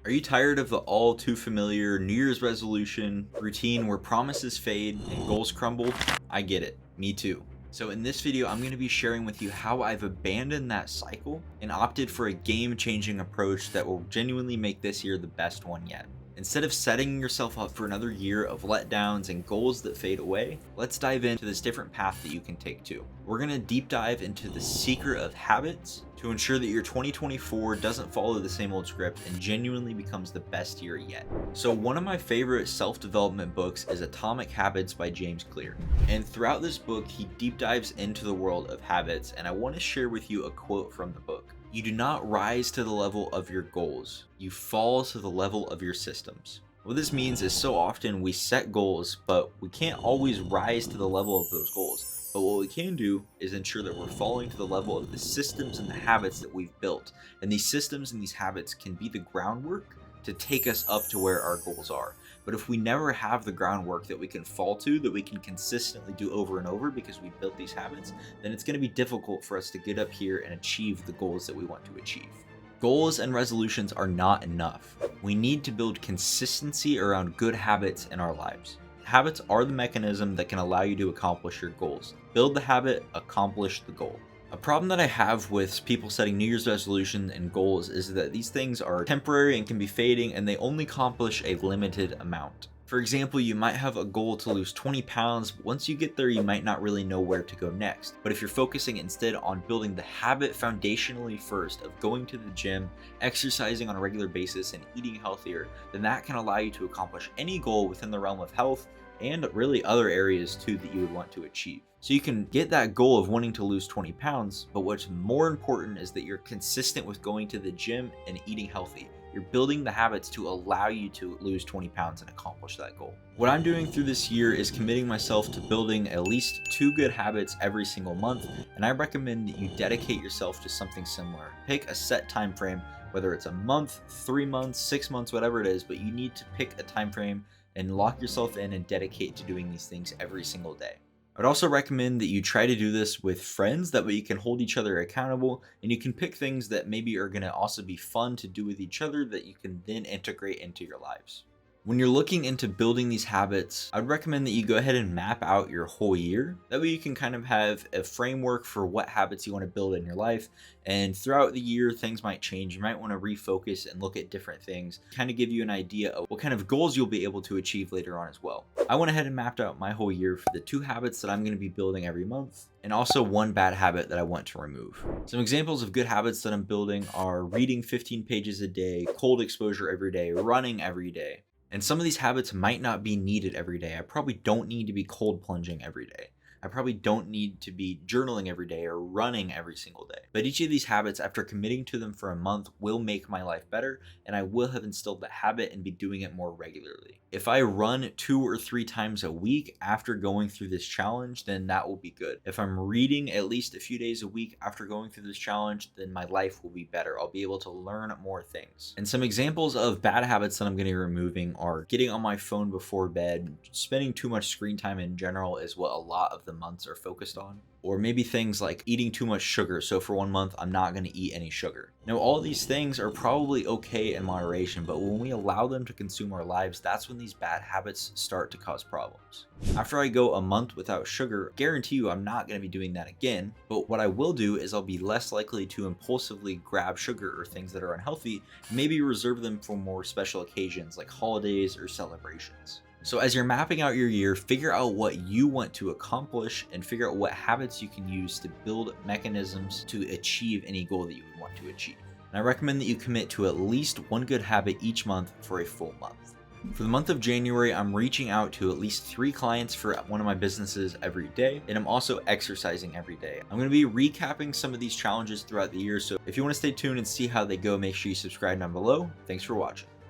Are you tired of the all too familiar New Year's resolution routine where promises fade and goals crumble? I get it. Me too. So in this video, I'm going to be sharing with you how I've abandoned that cycle and opted for a game-changing approach that will genuinely make this year the best one yet. Instead of setting yourself up for another year of letdowns and goals that fade away, let's dive into this different path that you can take too. We're going to deep dive into the secret of habits to ensure that your 2024 doesn't follow the same old script and genuinely becomes the best year yet. So one of my favorite self-development books is Atomic Habits by James Clear. And throughout this book, he deep dives into the world of habits, and I want to share with you a quote from the book. You do not rise to the level of your goals. You fall to the level of your systems. What this means is so often we set goals, but we can't always rise to the level of those goals. But what we can do is ensure that we're falling to the level of the systems and the habits that we've built. And these systems and these habits can be the groundwork to take us up to where our goals are. But if we never have the groundwork that we can fall to, that we can consistently do over and over because we built these habits, then it's going to be difficult for us to get up here and achieve the goals that we want to achieve. Goals and resolutions are not enough. We need to build consistency around good habits in our lives. Habits are the mechanism that can allow you to accomplish your goals. Build the habit, accomplish the goal. A problem that I have with people setting New Year's resolutions and goals is that these things are temporary and can be fading, and they only accomplish a limited amount. For example, you might have a goal to lose 20 pounds, but once you get there, you might not really know where to go next. But if you're focusing instead on building the habit foundationally first of going to the gym, exercising on a regular basis, and eating healthier, then that can allow you to accomplish any goal within the realm of health and really other areas too that you would want to achieve. So you can get that goal of wanting to lose 20 pounds, but what's more important is that you're consistent with going to the gym and eating healthy. You're building the habits to allow you to lose 20 pounds and accomplish that goal. What I'm doing through this year is committing myself to building at least 2 good habits every single month, and I recommend that you dedicate yourself to something similar. Pick a set time frame, whether it's a month, 3 months, 6 months, whatever it is, but you need to pick a time frame and lock yourself in and dedicate to doing these things every single day. I'd also recommend that you try to do this with friends, that way you can hold each other accountable and you can pick things that maybe are going to also be fun to do with each other that you can then integrate into your lives. When you're looking into building these habits, I'd recommend that you go ahead and map out your whole year. That way you can kind of have a framework for what habits you want to build in your life. And throughout the year, things might change. You might want to refocus and look at different things, kind of give you an idea of what kind of goals you'll be able to achieve later on as well. I went ahead and mapped out my whole year for the 2 habits that I'm going to be building every month, and also 1 bad habit that I want to remove. Some examples of good habits that I'm building are reading 15 pages a day, cold exposure every day, running every day. And some of these habits might not be needed every day. I probably don't need to be cold plunging every day. I probably don't need to be journaling every day or running every single day. But each of these habits, after committing to them for a month, will make my life better, and I will have instilled the habit and be doing it more regularly. If I run 2 or 3 times a week after going through this challenge, then that will be good. If I'm reading at least a few days a week after going through this challenge, then my life will be better. I'll be able to learn more things. And some examples of bad habits that I'm going to be removing are getting on my phone before bed, spending too much screen time in general is what a lot of the months are focused on, or maybe things like eating too much sugar. So for 1 month, I'm not going to eat any sugar. Now, all these things are probably okay in moderation, but when we allow them to consume our lives, that's when these bad habits start to cause problems. After I go a month without sugar, I guarantee you I'm not going to be doing that again. But what I will do is I'll be less likely to impulsively grab sugar or things that are unhealthy, maybe reserve them for more special occasions like holidays or celebrations. So as you're mapping out your year, figure out what you want to accomplish and figure out what habits you can use to build mechanisms to achieve any goal that you would want to achieve. And I recommend that you commit to at least 1 good habit each month for a full month. For the month of January, I'm reaching out to at least 3 clients for one of my businesses every day, and I'm also exercising every day. I'm going to be recapping some of these challenges throughout the year, so if you want to stay tuned and see how they go, make sure you subscribe down below. Thanks for watching.